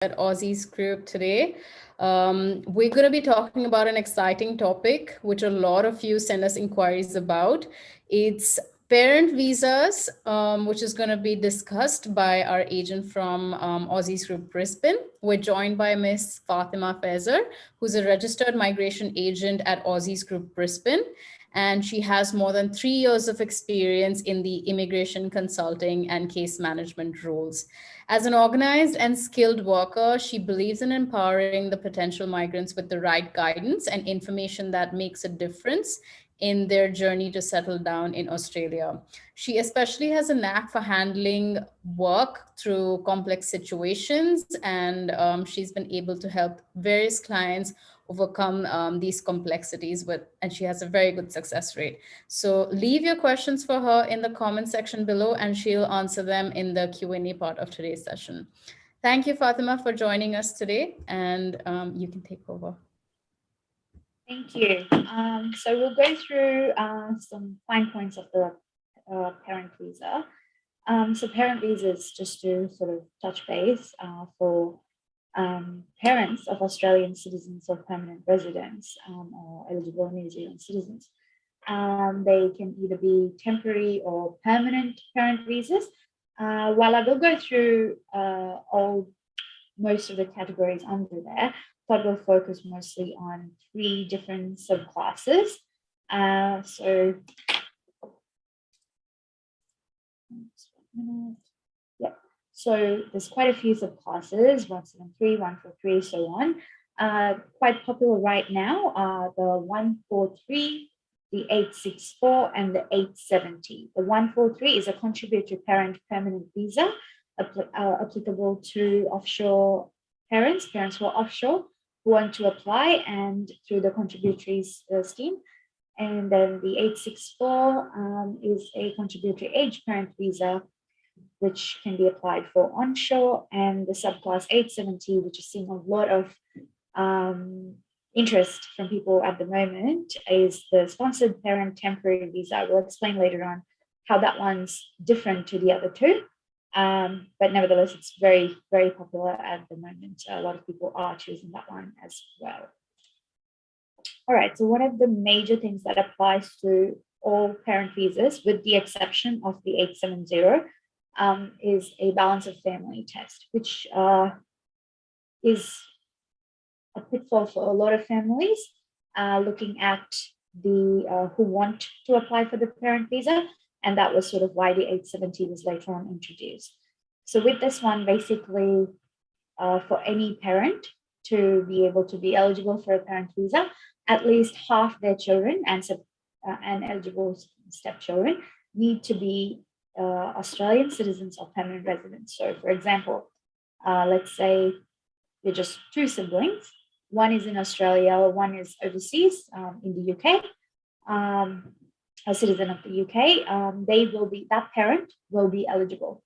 at Aussizz Group today. We're going to be talking about an exciting topic, which a lot of you send us inquiries about. It's parent visas, which is going to be discussed by our agent from Aussizz Group Brisbane. We're joined by Miss Fatima Fezer, who's a registered migration agent at Aussizz Group Brisbane. And she has more than 3 years of experience in the immigration consulting and case management roles. As an organized and skilled worker, she believes in empowering the potential migrants with the right guidance and information that makes a difference in their journey to settle down in Australia. She especially has a knack for handling work through complex situations, and she's been able to help various clients overcome these complexities and she has a very good success rate. So leave your questions for her in the comment section below and she'll answer them in the Q&A part of today's session. Thank you, Fatima, for joining us today, and you can take over. Thank you. So we'll go through some fine points of the parent visa. So parent visas, just to sort of touch base, for parents of Australian citizens or permanent residents or eligible New Zealand citizens. They can either be temporary or permanent parent visas. While I will go through most of the categories under there, but we'll focus mostly on 3 different subclasses. So there's quite a few subclasses, 173, 143, so on. Quite popular right now are the 143, the 864, and the 870. The 143 is a contributory parent permanent visa applicable to offshore parents who are offshore, who want to apply and through the contributory scheme. And then the 864 is a contributory age parent visa, which can be applied for onshore, and the subclass 870, which is seeing a lot of interest from people at the moment, is the sponsored parent temporary visa. We'll explain later on how that one's different to the other 2. But nevertheless, it's very, very popular at the moment. A lot of people are choosing that one as well. All right, so one of the major things that applies to all parent visas, with the exception of the 870, is a balance of family test, which is a pitfall for a lot of families looking at the who want to apply for the parent visa. And that was sort of why the 870 was later on introduced. So with this one, basically, for any parent to be able to be eligible for a parent visa, at least half their children and eligible stepchildren need to be Australian citizens or permanent residents. So for example, let's say you're just 2 siblings. One is in Australia, one is overseas in the UK. A citizen of the UK, that parent will be eligible.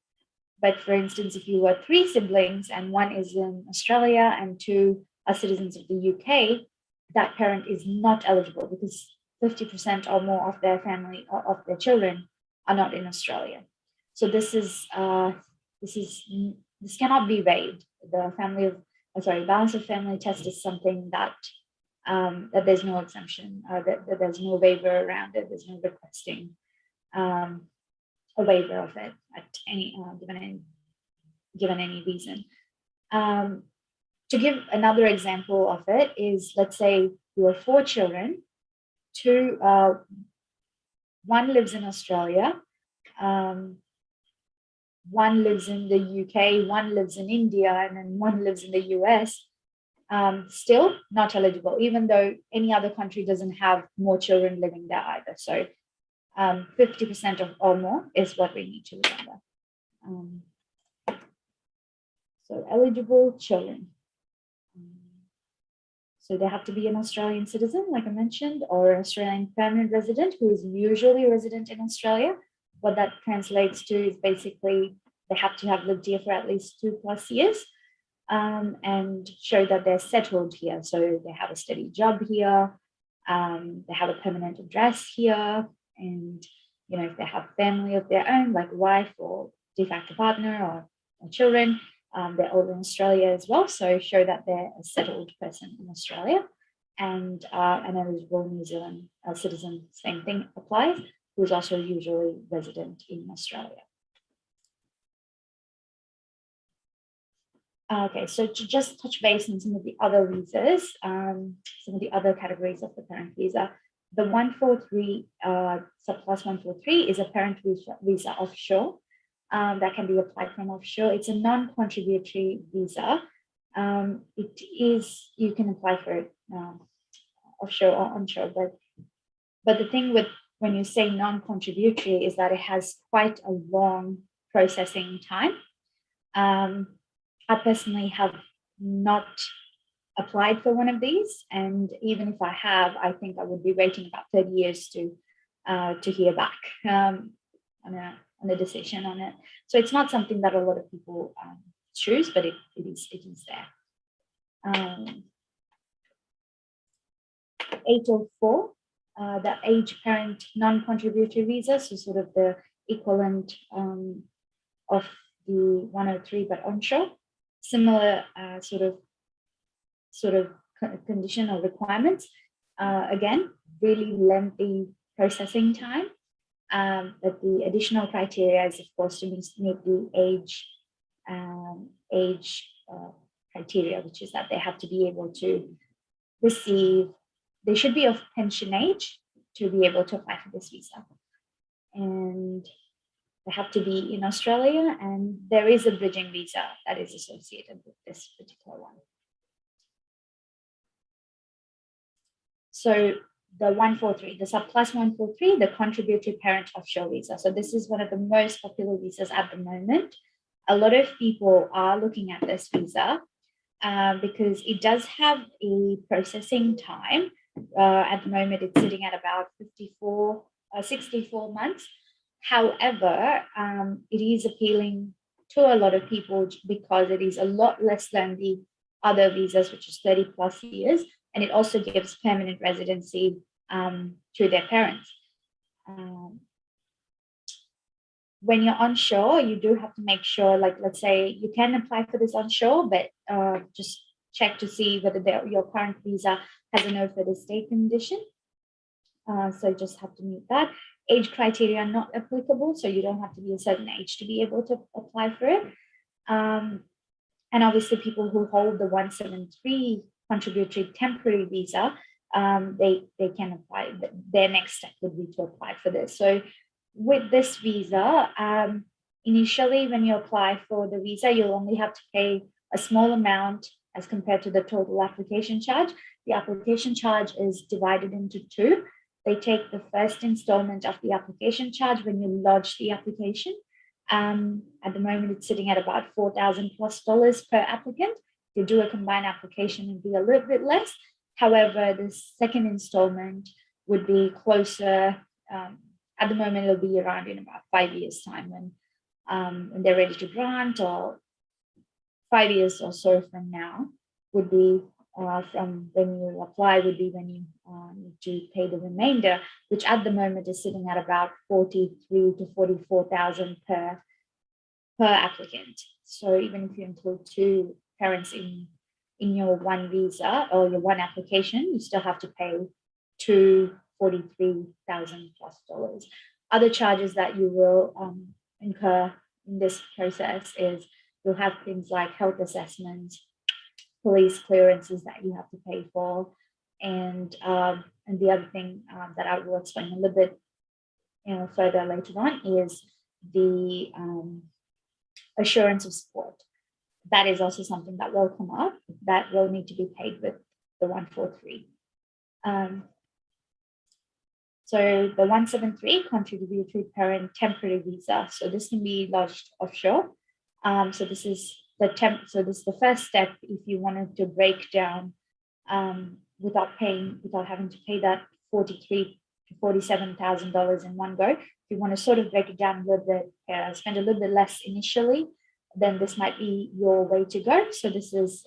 But for instance, if you were 3 siblings and one is in Australia and 2 are citizens of the UK, that parent is not eligible because 50% or more of their family or of their children are not in Australia. So this cannot be waived. The balance of family test is something that that there's no exemption, that there's no waiver around it. There's no requesting a waiver of it at any given any reason. To give another example of it is, let's say you have 4 children. 2, one lives in Australia, one lives in the UK, one lives in India, and then one lives in the US. Still not eligible, even though any other country doesn't have more children living there either. So 50% or more is what we need to remember. So eligible children. So they have to be an Australian citizen, like I mentioned, or an Australian permanent resident who is usually resident in Australia. What that translates to is basically they have to have lived here for at least 2+ years. And show that they're settled here. So they have a steady job here, they have a permanent address here, and if they have family of their own, like wife or de facto partner or children, they're all in Australia as well, so show that they're a settled person in Australia. And an eligible New Zealand citizen, same thing applies, who's also usually resident in Australia. Okay, so to just touch base on some of the other visas, some of the other categories of the parent visa, the 143, subclass 143 is a parent visa offshore that can be applied from offshore. It's a non-contributory visa. It is, you can apply for it offshore or onshore, but the thing with when you say non-contributory is that it has quite a long processing time. I personally have not applied for one of these, and even if I have, I think I would be waiting about 30 years to hear back on a decision on it. So it's not something that a lot of people choose, but it is there. 804, the age parent non-contributory visa, so sort of the equivalent of the 103 but onshore. Similar sort of condition or requirements. Again, really lengthy processing time. But the additional criteria is, of course, to meet the age criteria, which is that they have to be able to receive, they should be of pension age to be able to apply for this visa. And they have to be in Australia, and there is a bridging visa that is associated with this particular one. So the 143, the subclass 143, the contributory parent offshore visa. So this is one of the most popular visas at the moment. A lot of people are looking at this visa because it does have a processing time. At the moment, it's sitting at about 64 months. However, it is appealing to a lot of people because it is a lot less than the other visas, which is 30 plus years, and it also gives permanent residency to their parents. When you're onshore, you do have to make sure, like, let's say you can apply for this onshore, but just check to see whether your current visa has a no further stay condition. So just have to meet that. Age criteria are not applicable, so you don't have to be a certain age to be able to apply for it. And obviously people who hold the 173 contributory temporary visa, they can apply. Their next step would be to apply for this. So with this visa, initially when you apply for the visa, you'll only have to pay a small amount as compared to the total application charge. The application charge is divided into two. They take the first installment of the application charge when you lodge the application. At the moment, it's sitting at about $4,000 plus per applicant. If you do a combined application, it'd be a little bit less. However, the second installment would be closer. At the moment, it'll be around in about 5 years' time when they're ready to grant, or 5 years or so from now would be from when you apply, would be when you need to pay the remainder, which at the moment is sitting at about 43 to 44,000 per applicant. So even if you include two parents in your one visa or your one application, you still have to pay $43,000 plus. Other charges that you will incur in this process is you'll have things like health assessments, police clearances that you have to pay for, and the other thing that I will explain a little bit further later on is the assurance of support. That is also something that will come up that will need to be paid with the 143. So the 173 contributory parent temporary visa. So this can be lodged offshore. So this is the first step if you wanted to break down without having to pay that $43,000 to $47,000 in one go. If you want to sort of break it down a little bit, spend a little bit less initially, then this might be your way to go. So this is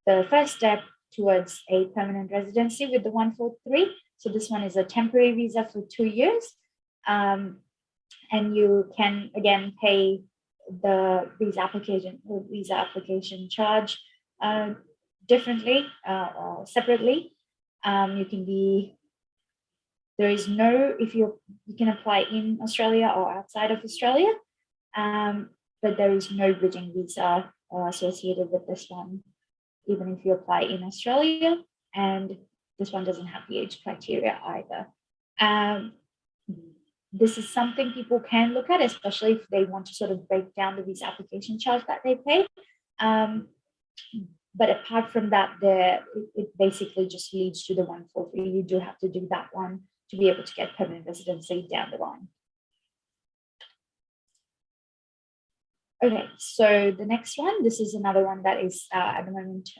the first step towards a permanent residency with the 143. So this one is a temporary visa for 2 years. And you can, again, pay the visa application charge differently or separately. You can be, there is no, if you can apply in Australia or outside of Australia, but there is no bridging visa associated with this one, even if you apply in Australia, and this one doesn't have the age criteria either. This is something people can look at, especially if they want to sort of break down the visa application charge that they pay. But apart from that, it basically just leads to the 143. You do have to do that one to be able to get permanent residency down the line. Okay, so the next one, this is another one that is at the moment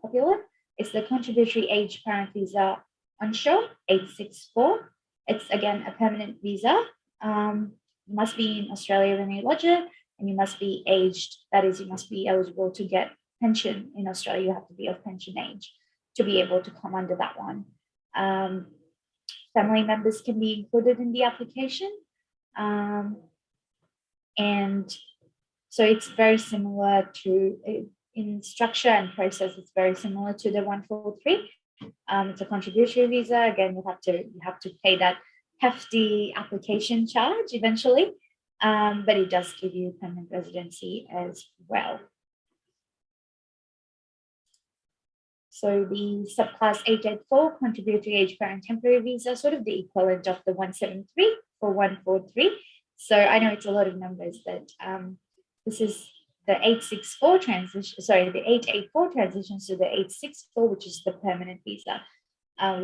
popular. It's the Contributory Age Parent Visa Onshore 864. It's again a permanent visa. You must be in Australia when you lodge it, and you must be aged. That is, you must be eligible to get pension in Australia. You have to be of pension age to be able to come under that one. Family members can be included in the application, and so it's very similar to, in structure and process, it's very similar to the 143. It's a contributory visa. Again, you have to pay that hefty application charge eventually, but it does give you permanent residency as well. So the subclass 884 contributory age parent temporary visa, sort of the equivalent of the 173 for 143. So I know it's a lot of numbers, but this is the 864 transition, sorry, the 884 transitions to the 864, which is the permanent visa.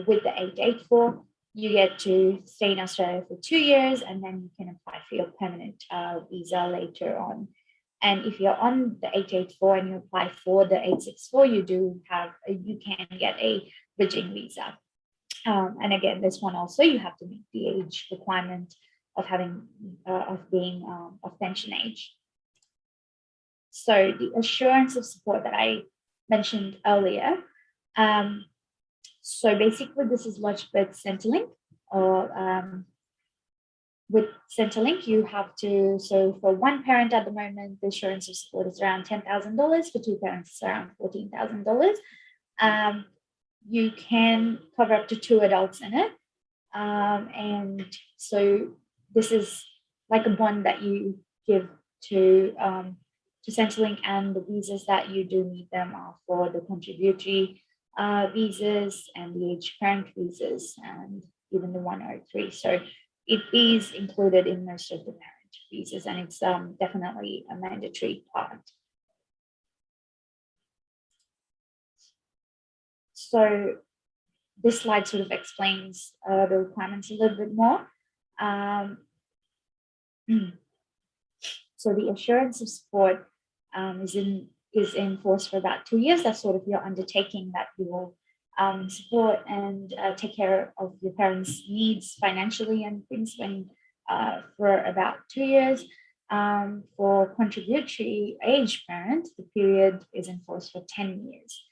With the 884, you get to stay in Australia for 2 years, and then you can apply for your permanent visa later on. And if you're on the 884 and you apply for the 864, you can get a bridging visa. And again, this one also, you have to meet the age requirement of being of pension age. So the assurance of support that I mentioned earlier. So basically, this is lodged with Centrelink, or with Centrelink, you have to, so for one parent at the moment, the assurance of support is around $10,000. For two parents, it's around $14,000. You can cover up to 2 adults in it. And so this is like a bond that you give to Centrelink, and the visas that you do need them are for the contributory visas and the age parent visas, and even the 103. So it is included in most of the parent visas, and it's definitely a mandatory part. So this slide sort of explains the requirements a little bit more. So the assurance of support is in force for about 2 years. That's sort of your undertaking that you will support and take care of your parents' needs financially and things for about 2 years. For contributory age parents, the period is in force for 10 years.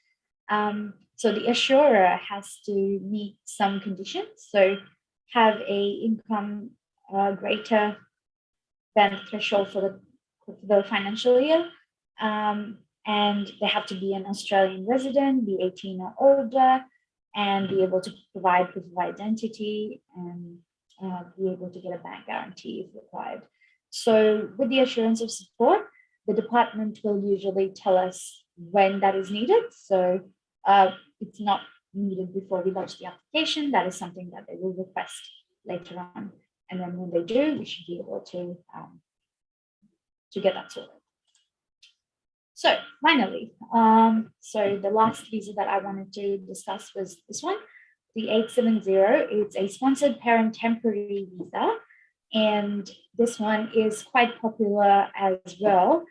So the assurer has to meet some conditions. So have a income greater than the threshold for the financial year. And they have to be an Australian resident, be 18 or older, and be able to provide proof of identity, and be able to get a bank guarantee if required. So with the assurance of support, the department will usually tell us when that is needed. So it's not needed before we lodge the application. That is something that they will request later on. And then when they do, we should be able to get that sorted. So finally, so the last visa that I wanted to discuss was this one, the 870. It's a sponsored parent temporary visa. And this one is quite popular as well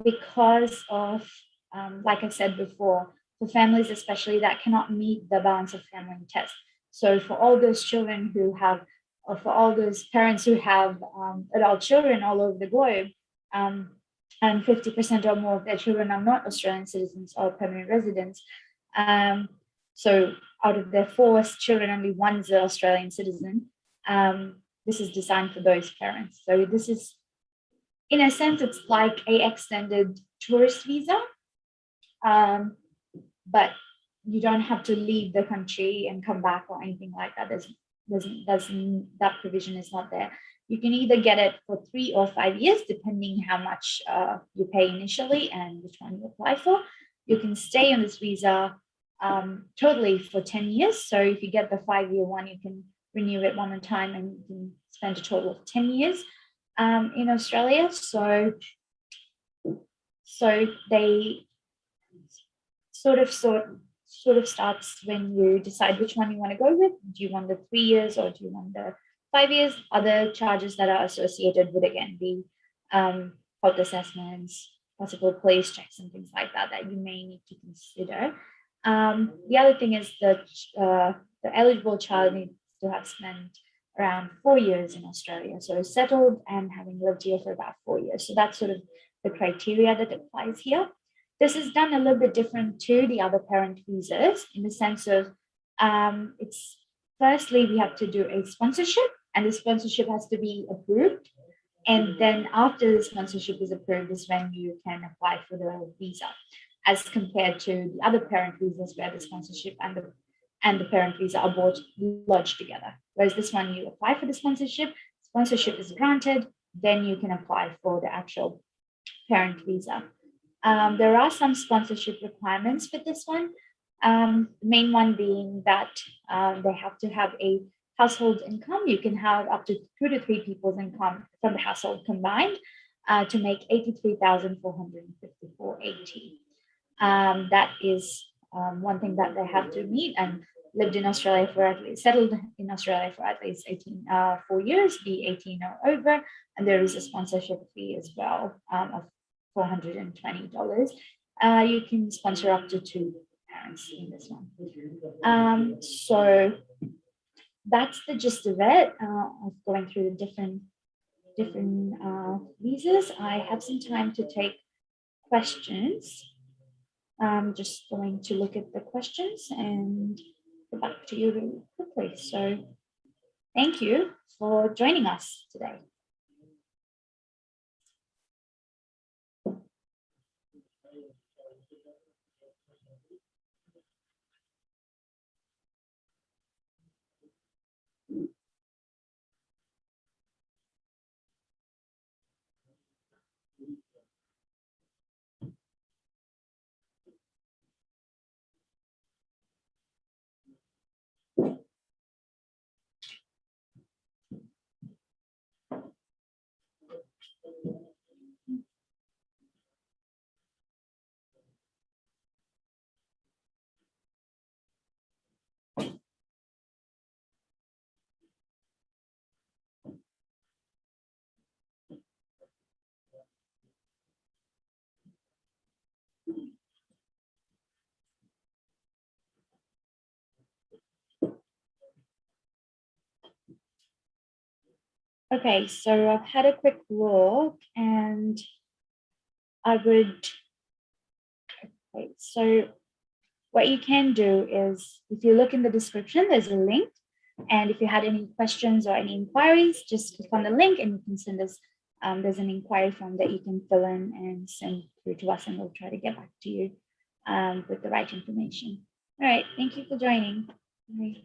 because of, like I said before, for families especially that cannot meet the balance of family test. So for all those children who have, or for all those parents who have adult children all over the globe, and 50% or more of their children are not Australian citizens or permanent residents. So out of their 4 children, only one's an Australian citizen. This is designed for those parents. So this is in a sense, it's like a extended tourist visa, but you don't have to leave the country and come back or anything like that. That provision is not there. You can either get it for 3 or 5 years, depending how much you pay initially and which one you apply for. You can stay on this visa totally for 10 years. So if you get the 5-year one, you can renew it one more time and you can spend a total of 10 years in Australia. So they sort of starts when you decide which one you want to go with. Do you want the 3 years or do you want the 5 years? Other charges that are associated would again be health assessments, possible police checks and things like that you may need to consider. The other thing is that the eligible child needs to have spent around 4 years in Australia, so settled and having lived here for about 4 years. So that's sort of the criteria that applies here. This is done a little bit different to the other parent visas in the sense of it's firstly we have to do a sponsorship, and the sponsorship has to be approved. And then after the sponsorship is approved is when you can apply for the visa, as compared to the other parent visas where the sponsorship and the parent visa are both lodged together. Whereas this one, you apply for the sponsorship is granted, then you can apply for the actual parent visa. There are some sponsorship requirements for this one. The main one being that they have to have a household income. You can have up to 2 to 3 people's income from the household combined to make 83,454.80. That is one thing that they have to meet, and lived in Australia for at least, settled in Australia for at least 4 years, be 18 or over, and there is a sponsorship fee as well of $420. You can sponsor up to 2 parents in this one. So that's the gist of it, of going through the different visas. I have some time to take questions. I'm just going to look at the questions and get back to you really quickly. So thank you for joining us today. Okay, so I've had a quick look and I would, okay, so what you can do is if you look in the description, there's a link. And if you had any questions or any inquiries, just click on the link and you can send us, there's an inquiry form that you can fill in and send through to us, and we'll try to get back to you with the right information. All right, thank you for joining. Bye.